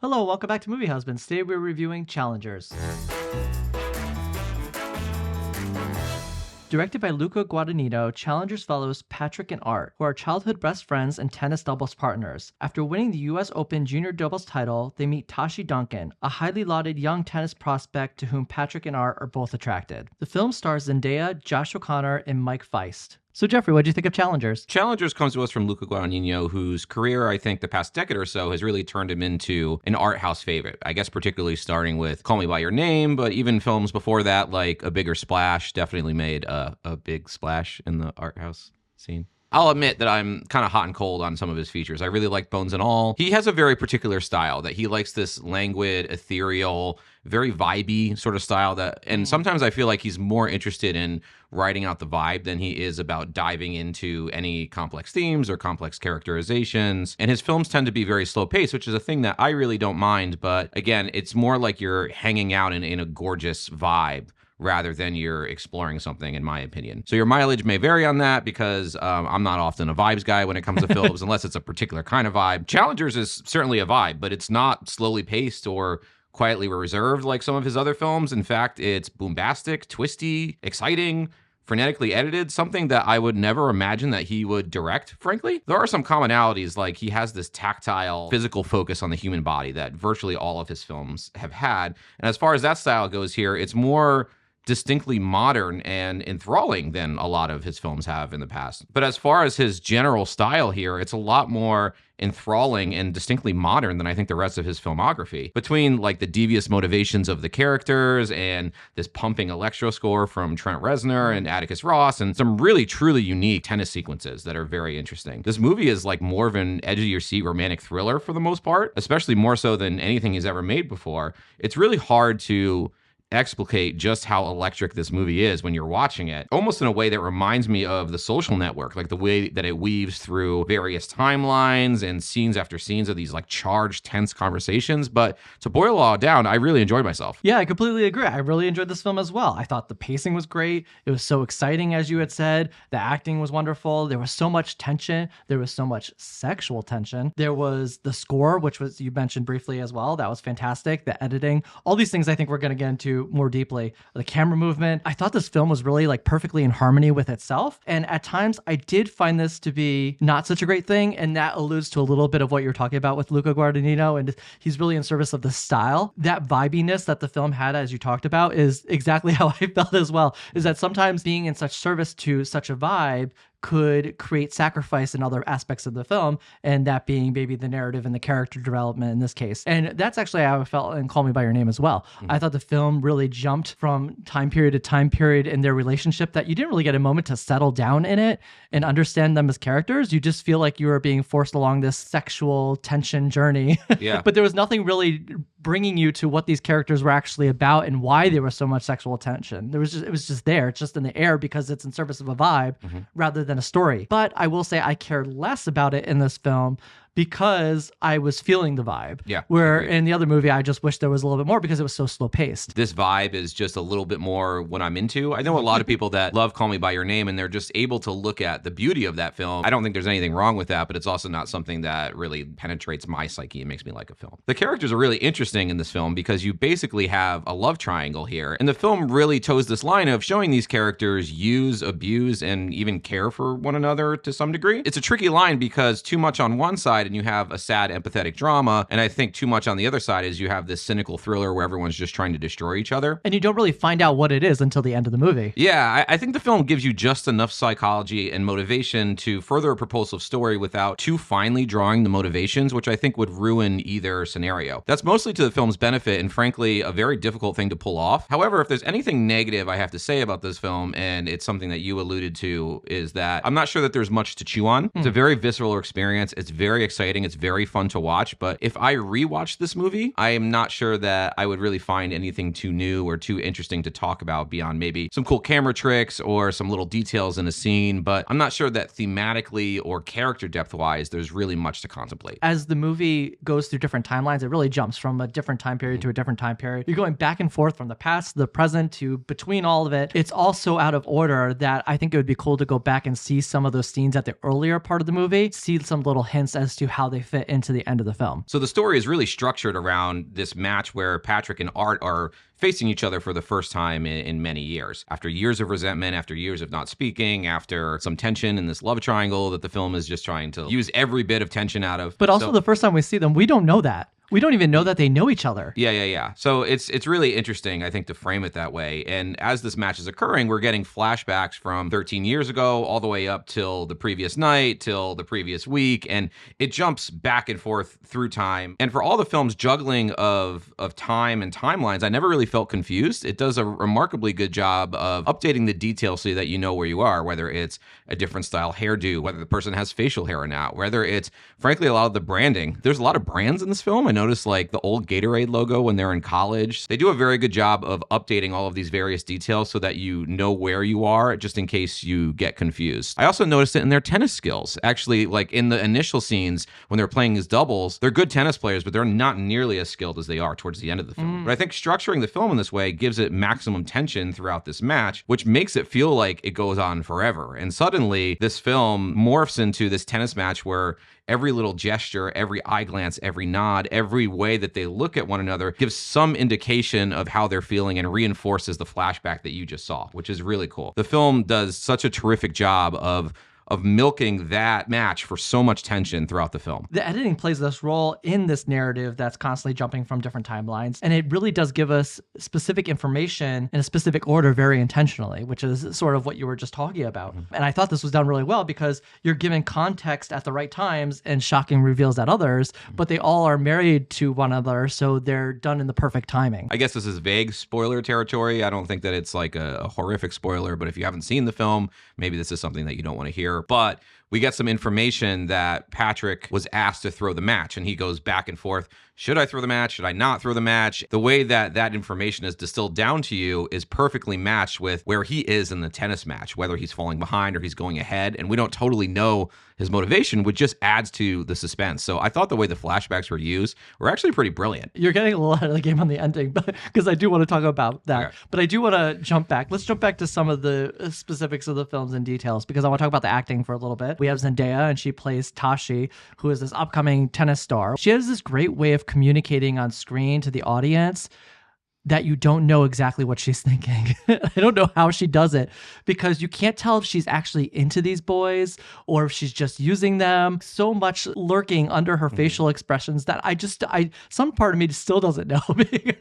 Hello, welcome back to Movie Husbands. Today we're reviewing Challengers. Directed by Luca Guadagnino, Challengers follows Patrick and Art, who are childhood best friends and tennis doubles partners. After winning the US Open junior doubles title, they meet Tashi Duncan, a highly lauded young tennis prospect to whom Patrick and Art are both attracted. The film stars Zendaya, Josh O'Connor, and Mike Faist. So Jeffrey, what do you think of Challengers? Challengers comes to us from Luca Guadagnino, whose career, I think, the past decade or so has really turned him into an art house favorite. I guess particularly starting with Call Me By Your Name, but even films before that, like A Bigger Splash, definitely made a big splash in the art house scene. I'll admit that I'm kind of hot and cold on some of his features. I really like Bones and All. He has a very particular style that he likes, this languid, ethereal, very vibey sort of style and sometimes I feel like he's more interested in writing out the vibe than he is about diving into any complex themes or complex characterizations. And his films tend to be very slow paced, which is a thing that I really don't mind. But again, it's more like you're hanging out in a gorgeous vibe rather than you're exploring something, in my opinion. So your mileage may vary on that because I'm not often a vibes guy when it comes to films, unless it's a particular kind of vibe. Challengers is certainly a vibe, but it's not slowly paced or quietly reserved like some of his other films. In fact, it's bombastic, twisty, exciting, frenetically edited, something that I would never imagine that he would direct, frankly. There are some commonalities, like he has this tactile, physical focus on the human body that virtually all of his films have had. And as far as that style goes here, it's more distinctly modern and enthralling than a lot of his films have in the past. But as far as his general style here, it's a lot more enthralling and distinctly modern than I think the rest of his filmography. Between like the devious motivations of the characters and this pumping electro score from Trent Reznor and Atticus Ross and some really truly unique tennis sequences that are very interesting. This movie is like more of an edge of your seat romantic thriller for the most part, especially more so than anything he's ever made before. It's really hard to explicate just how electric this movie is when you're watching it, almost in a way that reminds me of The Social Network, like the way that it weaves through various timelines and scenes after scenes of these like charged, tense conversations. But to boil it all down, I really enjoyed myself. Yeah, I completely agree. I really enjoyed this film as well. I thought the pacing was great. It was so exciting, as you had said. The acting was wonderful. There was so much tension. There was so much sexual tension. There was the score, which was, you mentioned briefly as well. That was fantastic. The editing, all these things I think we're going to get into more deeply. The camera movement. I thought this film was really like perfectly in harmony with itself. And at times I did find this to be not such a great thing. And that alludes to a little bit of what you're talking about with Luca Guadagnino. And he's really in service of the style. That vibiness that the film had, as you talked about, is exactly how I felt as well. Is that sometimes being in such service to such a vibe could create sacrifice in other aspects of the film, and that being maybe the narrative and the character development in this case. And that's actually how I felt in Call Me By Your Name as well. I thought the film really jumped from time period to time period in their relationship that you didn't really get a moment to settle down in it and understand them as characters. You just feel like you were being forced along this sexual tension journey. Yeah. But there was nothing really bringing you to what these characters were actually about and why there was so much sexual tension. It was just there. It's just in the air because it's in service of a vibe rather than a story. But I will say I cared less about it in this film because I was feeling the vibe. Yeah. Where in the other movie, I just wish there was a little bit more because it was so slow paced. This vibe is just a little bit more what I'm into. I know a lot of people that love Call Me By Your Name and they're just able to look at the beauty of that film. I don't think there's anything wrong with that, but it's also not something that really penetrates my psyche and makes me like a film. The characters are really interesting in this film because you basically have a love triangle here. And the film really toes this line of showing these characters use, abuse, and even care for one another to some degree. It's a tricky line because too much on one side and you have a sad, empathetic drama. And I think too much on the other side is you have this cynical thriller where everyone's just trying to destroy each other. And you don't really find out what it is until the end of the movie. Yeah, I think the film gives you just enough psychology and motivation to further a propulsive story without too finely drawing the motivations, which I think would ruin either scenario. That's mostly to the film's benefit and frankly, a very difficult thing to pull off. However, if there's anything negative I have to say about this film, and it's something that you alluded to, is that I'm not sure that there's much to chew on. It's a very visceral experience. It's very exciting. It's very fun to watch. But if I rewatch this movie, I am not sure that I would really find anything too new or too interesting to talk about beyond maybe some cool camera tricks or some little details in a scene. But I'm not sure that thematically or character depth-wise, there's really much to contemplate. As the movie goes through different timelines, it really jumps from a different time period to a different time period. You're going back and forth from the past to the present to between all of it. It's all so out of order that I think it would be cool to go back and see some of those scenes at the earlier part of the movie, see some little hints as to how they fit into the end of the film. So the story is really structured around this match where Patrick and Art are facing each other for the first time in many years. After years of resentment, after years of not speaking, after some tension in this love triangle that the film is just trying to use every bit of tension out of. But also the first time we see them, we don't know that. We don't even know that they know each other. Yeah. So it's really interesting, I think, to frame it that way. And as this match is occurring, we're getting flashbacks from 13 years ago, all the way up till the previous night, till the previous week. And it jumps back and forth through time. And for all the film's juggling of time and timelines, I never really felt confused. It does a remarkably good job of updating the details so that you know where you are, whether it's a different style hairdo, whether the person has facial hair or not, whether it's, frankly, a lot of the branding. There's a lot of brands in this film. I noticed like the old Gatorade logo when they're in college. They do a very good job of updating all of these various details so that you know where you are, just in case you get confused. I also noticed it in their tennis skills. Actually, like in the initial scenes when they're playing as doubles, they're good tennis players, but they're not nearly as skilled as they are towards the end of the film. But I think structuring the film in this way gives it maximum tension throughout this match, which makes it feel like it goes on forever. And suddenly this film morphs into this tennis match where every little gesture, every eye glance, every nod, every way that they look at one another gives some indication of how they're feeling and reinforces the flashback that you just saw, which is really cool. The film does such a terrific job of milking that match for so much tension throughout the film. The editing plays this role in this narrative that's constantly jumping from different timelines. And it really does give us specific information in a specific order very intentionally, which is sort of what you were just talking about. And I thought this was done really well because you're given context at the right times and shocking reveals at others, but they all are married to one another, so they're done in the perfect timing. I guess this is vague spoiler territory. I don't think that it's like a horrific spoiler, but if you haven't seen the film, maybe this is something that you don't want to hear. But we get some information that Patrick was asked to throw the match, and he goes back and forth. Should I throw the match? Should I not throw the match? The way that that information is distilled down to you is perfectly matched with where he is in the tennis match, whether he's falling behind or he's going ahead. And we don't totally know his motivation, which just adds to the suspense. So I thought the way the flashbacks were used were actually pretty brilliant. You're getting a little ahead of the game on the ending, but because I do want to talk about that. Okay. But I do want to jump back. Let's jump back to some of the specifics of the films and details, because I want to talk about the acting for a little bit. We have Zendaya, and she plays Tashi, who is this upcoming tennis star. She has this great way of communicating on screen to the audience that you don't know exactly what she's thinking. I don't know how she does it, because you can't tell if she's actually into these boys or if she's just using them. So much lurking under her facial expressions that some part of me still doesn't know.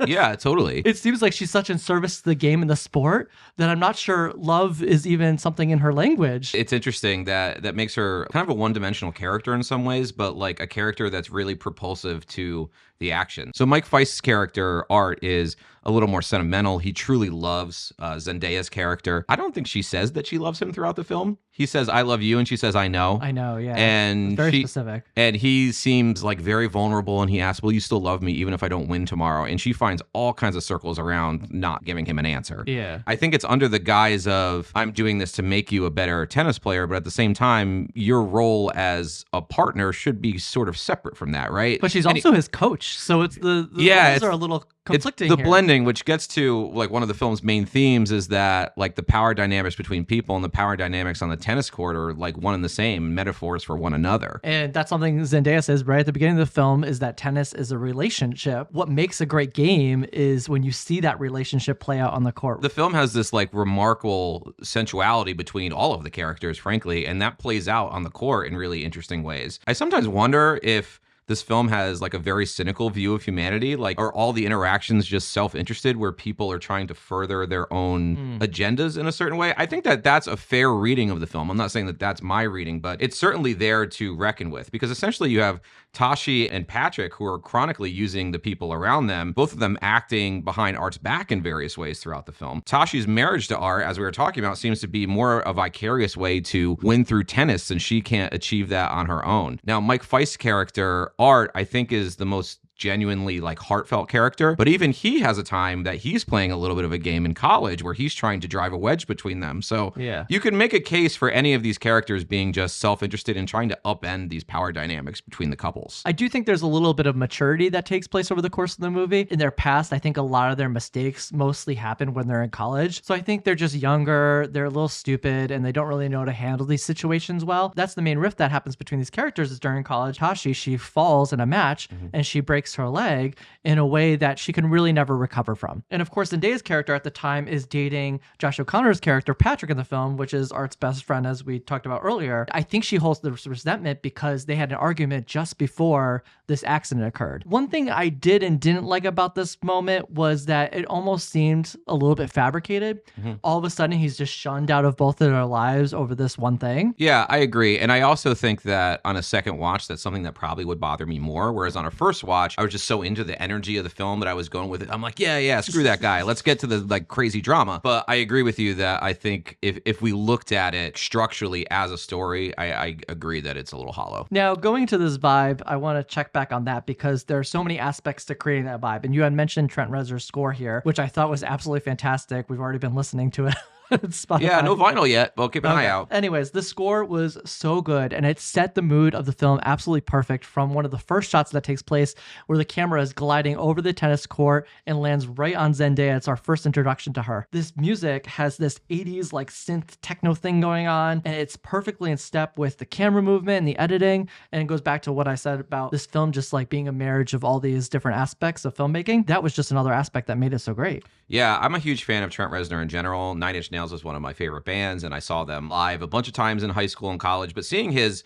Yeah, totally. It seems like she's such in service to the game and the sport that I'm not sure love is even something in her language. It's interesting that makes her kind of a one-dimensional character in some ways, but like a character that's really propulsive to the action. So Mike Feist's character, Art, is a little more sentimental. He truly loves Zendaya's character. I don't think she says that she loves him throughout the film. He says, "I love you," and she says, "I know." I know, yeah. And very specific. And he seems like very vulnerable, and he asks, "Will you still love me even if I don't win tomorrow?" And she finds all kinds of circles around not giving him an answer. Yeah. I think it's under the guise of, I'm doing this to make you a better tennis player, but at the same time, your role as a partner should be sort of separate from that, right? But she's also his coach, so it's the roles are a little conflicting. It's the here. blending, which gets to like one of the film's main themes, is that like the power dynamics between people and the power dynamics on the tennis court are like one and the same, metaphors for one another. And that's something Zendaya says right at the beginning of the film, is that tennis is a relationship. What makes a great game is when you see that relationship play out on the court. The film has this like remarkable sensuality between all of the characters, frankly, and that plays out on the court in really interesting ways. I sometimes wonder if this film has like a very cynical view of humanity. Like, are all the interactions just self-interested where people are trying to further their own agendas in a certain way? I think that that's a fair reading of the film. I'm not saying that that's my reading, but it's certainly there to reckon with, because essentially you have Tashi and Patrick, who are chronically using the people around them, both of them acting behind Art's back in various ways throughout the film. Tashi's marriage to Art, as we were talking about, seems to be more a vicarious way to win through tennis, and she can't achieve that on her own. Now, Mike Feist's character, Art, I think is the most genuinely like heartfelt character. But even he has a time that he's playing a little bit of a game in college where he's trying to drive a wedge between them. So you can make a case for any of these characters being just self-interested in trying to upend these power dynamics between the couples. I do think there's a little bit of maturity that takes place over the course of the movie. In their past, I think a lot of their mistakes mostly happen when they're in college. So I think they're just younger, they're a little stupid, and they don't really know how to handle these situations well. That's the main rift that happens between these characters is during college. Tashi, she falls in a match and she breaks her leg in a way that she can really never recover from. And of course, Zendaya's character at the time is dating Josh O'Connor's character, Patrick, in the film, which is Art's best friend, as we talked about earlier. I think she holds the resentment because they had an argument just before this accident occurred. One thing I did and didn't like about this moment was that it almost seemed a little bit fabricated. All of a sudden, he's just shunned out of both of their lives over this one thing. Yeah, I agree. And I also think that on a second watch, that's something that probably would bother me more. Whereas on a first watch, I was just so into the energy of the film that I was going with it. I'm like, yeah, screw that guy. Let's get to the like crazy drama. But I agree with you that I think if we looked at it structurally as a story, I agree that it's a little hollow. Now, going to this vibe, I want to check back on that because there are so many aspects to creating that vibe. And you had mentioned Trent Reznor's score here, which I thought was absolutely fantastic. We've already been listening to it. Yeah, no vinyl yet, but keep an eye out. Anyways, the score was so good and it set the mood of the film absolutely perfect from one of the first shots that takes place where the camera is gliding over the tennis court and lands right on Zendaya. It's our first introduction to her. This music has this 80s like synth techno thing going on and it's perfectly in step with the camera movement and the editing. And it goes back to what I said about this film just like being a marriage of all these different aspects of filmmaking. That was just another aspect that made it so great. Yeah, I'm a huge fan of Trent Reznor in general. Nine Inch Nails is one of my favorite bands, and I saw them live a bunch of times in high school and college. But seeing his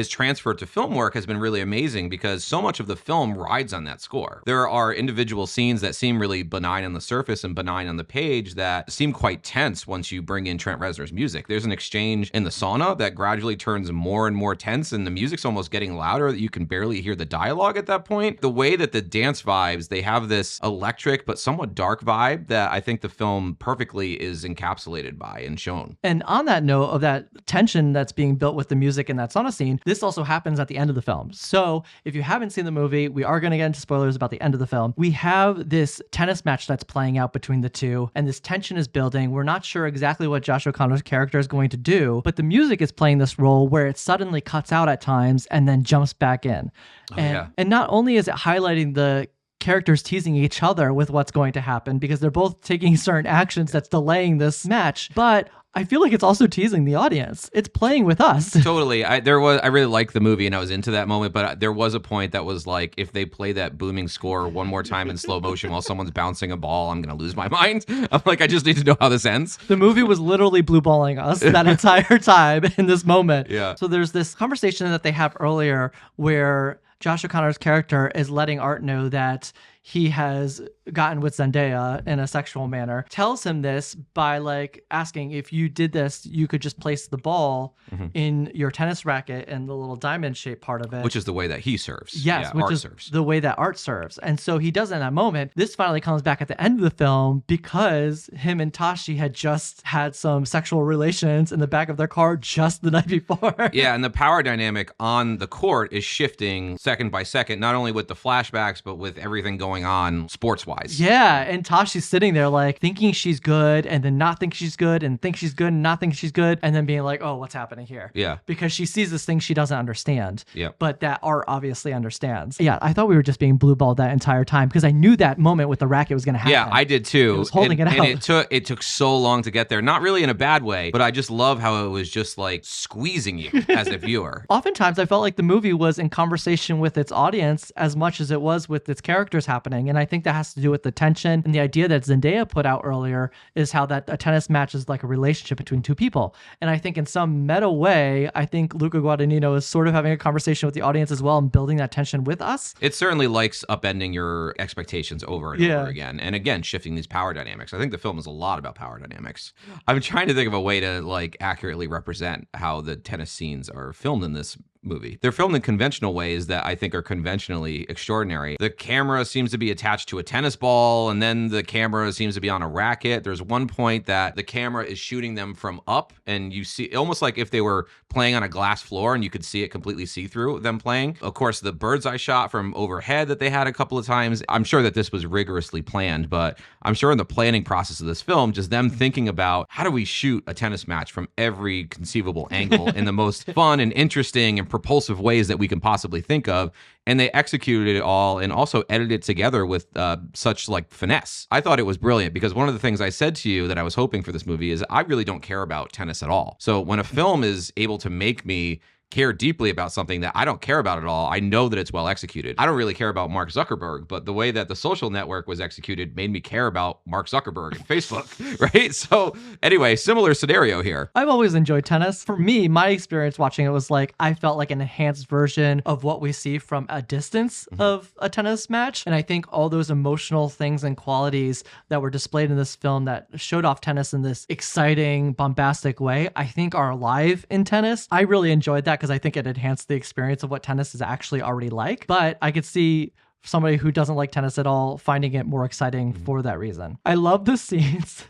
transfer to film work has been really amazing because so much of the film rides on that score. There are individual scenes that seem really benign on the surface and benign on the page that seem quite tense once you bring in Trent Reznor's music. There's an exchange in the sauna that gradually turns more and more tense, and the music's almost getting louder that you can barely hear the dialogue at that point. The way that the dance vibes, they have this electric but somewhat dark vibe that I think the film perfectly is encapsulated by and shown. And on that note of that tension that's being built with the music in that sauna scene, this also happens at the end of the film. So if you haven't seen the movie, we are going to get into spoilers about the end of the film. We have this tennis match that's playing out between the two, and this tension is building. We're not sure exactly what Josh O'Connor's character is going to do, but the music is playing this role where it suddenly cuts out at times and then jumps back in. And not only is it highlighting the characters teasing each other with what's going to happen because they're both taking certain actions that's delaying this match, but I feel like it's also teasing the audience. It's playing with us. Totally. I really liked the movie and I was into that moment, but there was a point that was like, if they play that booming score one more time in slow motion while someone's bouncing a ball, I'm going to lose my mind. I'm like, I just need to know how this ends. The movie was literally blue balling us that entire time in this moment. Yeah. So there's this conversation that they have earlier where Josh O'Connor's character is letting Art know that he has gotten with Zendaya in a sexual manner, tells him this by like asking if you did this, you could just place the ball in your tennis racket and the little diamond shaped part of it. Which is the way that he serves. Yes, which Art is serves. the way that Art serves. And so he does it in that moment. This finally comes back at the end of the film because him and Tashi had just had some sexual relations in the back of their car just the night before. Yeah, and the power dynamic on the court is shifting second by second, not only with the flashbacks, but with everything going on sports-wise. Yeah, and Tashi's sitting there like thinking she's good and then not think she's good and think she's good and not think she's good and then being like, oh, what's happening here? Yeah. Because she sees this thing she doesn't understand. Yeah. But that Art obviously understands. Yeah, I thought we were just being blue-balled that entire time because I knew that moment with the racket was going to happen. Yeah, I did too. It was holding it out. And it took so long to get there. Not really in a bad way, but I just love how it was just like squeezing you as a viewer. Oftentimes, I felt like the movie was in conversation with its audience as much as it was with its characters happening. And I think that has to do with the tension and the idea that Zendaya put out earlier is how that a tennis match is like a relationship between two people. And I think in some meta way, I think Luca Guadagnino is sort of having a conversation with the audience as well and building that tension with us. It certainly likes upending your expectations over and over again. And again, shifting these power dynamics. I think the film is a lot about power dynamics. I'm trying to think of a way to like accurately represent how the tennis scenes are filmed in this movie. They're filmed in conventional ways that I think are conventionally extraordinary. The camera seems to be attached to a tennis ball, and then the camera seems to be on a racket. There's one point that the camera is shooting them from up, and you see almost like if they were playing on a glass floor and you could see it completely see-through them playing. Of course, the bird's eye shot from overhead that they had a couple of times. I'm sure that this was rigorously planned, but I'm sure in the planning process of this film, just them thinking about how do we shoot a tennis match from every conceivable angle in the most fun and interesting and propulsive ways that we can possibly think of. And they executed it all and also edited it together with such like finesse. I thought it was brilliant because one of the things I said to you that I was hoping for this movie is I really don't care about tennis at all. So when a film is able to make me care deeply about something that I don't care about at all, I know that it's well executed. I don't really care about Mark Zuckerberg, but the way that The Social Network was executed made me care about Mark Zuckerberg and Facebook, right? So anyway, similar scenario here. I've always enjoyed tennis. For me, my experience watching it was like, I felt like an enhanced version of what we see from a distance of a tennis match. And I think all those emotional things and qualities that were displayed in this film that showed off tennis in this exciting, bombastic way, I think are alive in tennis. I really enjoyed that because I think it enhanced the experience of what tennis is actually already like. But I could see somebody who doesn't like tennis at all finding it more exciting for that reason. I love the scenes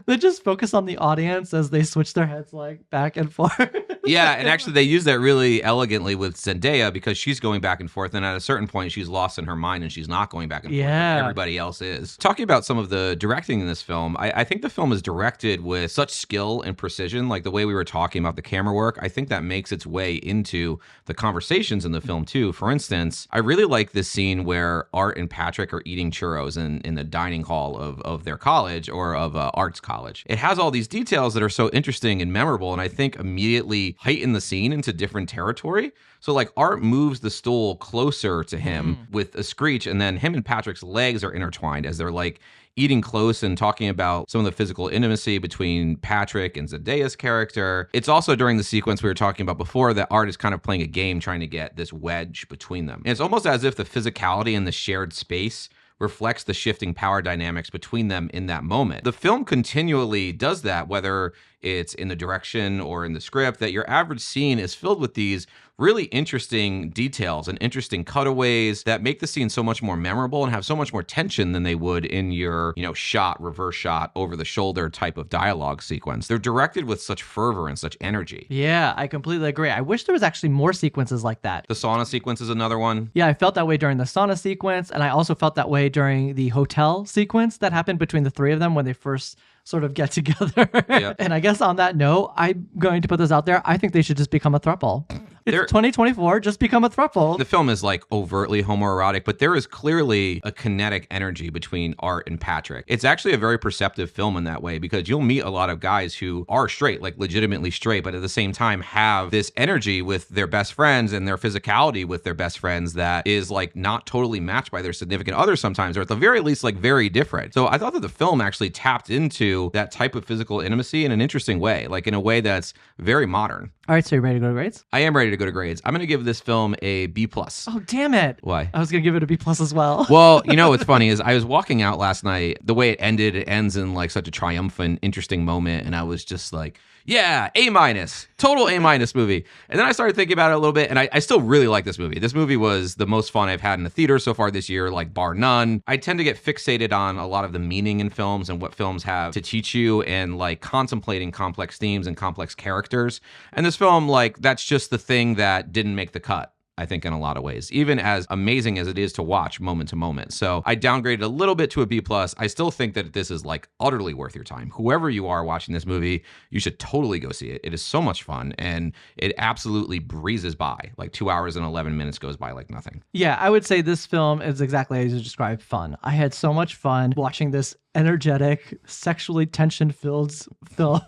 that just focus on the audience as they switch their heads like back and forth. Yeah, and actually they use that really elegantly with Zendaya because she's going back and forth, and at a certain point she's lost in her mind and she's not going back and forth like everybody else is. Talking about some of the directing in this film, I think the film is directed with such skill and precision, like the way we were talking about the camera work. I think that makes its way into the conversations in the film too. For instance, I really like this scene where Art and Patrick are eating churros in the dining hall of their college or of Art's college. It has all these details that are so interesting and memorable, and I think immediately heighten the scene into different territory. So like Art moves the stool closer to him with a screech, and then him and Patrick's legs are intertwined as they're like eating close and talking about some of the physical intimacy between Patrick and Zendaya's character. It's also during the sequence we were talking about before that Art is kind of playing a game trying to get this wedge between them. And it's almost as if the physicality and the shared space reflects the shifting power dynamics between them in that moment. The film continually does that, whether it's in the direction or in the script, that your average scene is filled with these really interesting details and interesting cutaways that make the scene so much more memorable and have so much more tension than they would in your, shot, reverse shot, over the shoulder type of dialogue sequence. They're directed with such fervor and such energy. Yeah, I completely agree. I wish there was actually more sequences like that. The sauna sequence is another one. Yeah, I felt that way during the sauna sequence, and I also felt that way during the hotel sequence that happened between the three of them when they first sort of get together. Yep. And I guess on that note, I'm going to put this out there. I think they should just become a throuple. It's 2024, just become a throuple. The film is like overtly homoerotic, but there is clearly a kinetic energy between Art and Patrick. It's actually a very perceptive film in that way because you'll meet a lot of guys who are straight, like legitimately straight, but at the same time have this energy with their best friends and their physicality with their best friends that is like not totally matched by their significant other sometimes, or at the very least like very different. So I thought that the film actually tapped into that type of physical intimacy in an interesting way, like in a way that's very modern. All right, so you ready to go to grades? I am ready to go to grades. I'm going to give this film a B+. Oh, damn it. Why? I was going to give it a B+ as well. Well, what's funny is I was walking out last night. The way it ended, it ends in like such a triumphant, interesting moment. And I was just like, yeah, A-, total A- movie. And then I started thinking about it a little bit, and I still really like this movie. This movie was the most fun I've had in the theater so far this year, like bar none. I tend to get fixated on a lot of the meaning in films and what films have to teach you and like contemplating complex themes and complex characters. And this film, like, that's just the thing that didn't make the cut, I think, in a lot of ways, even as amazing as it is to watch moment to moment. So I downgraded a little bit to a B+. I still think that this is like utterly worth your time. Whoever you are watching this movie, you should totally go see it. It is so much fun, and it absolutely breezes by. Like 2 hours and 11 minutes goes by like nothing. Yeah, I would say this film is exactly as you described, fun. I had so much fun watching this energetic, sexually tension-filled film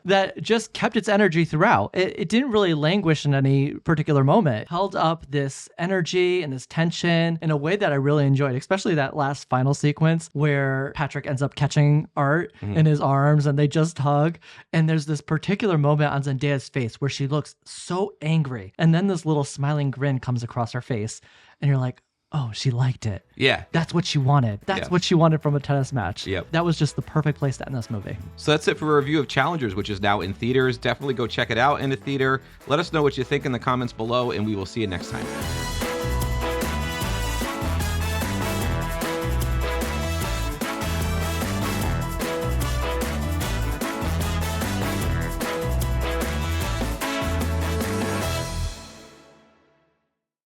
that just kept its energy throughout. It didn't really languish in any particular moment. It held up this energy and this tension in a way that I really enjoyed, especially that last final sequence where Patrick ends up catching Art in his arms and they just hug. And there's this particular moment on Zendaya's face where she looks so angry. And then this little smiling grin comes across her face. And you're like, oh, she liked it. Yeah. That's what she wanted. That's what she wanted from a tennis match. Yep. That was just the perfect place to end this movie. So that's it for a review of Challengers, which is now in theaters. Definitely go check it out in the theater. Let us know what you think in the comments below, and we will see you next time.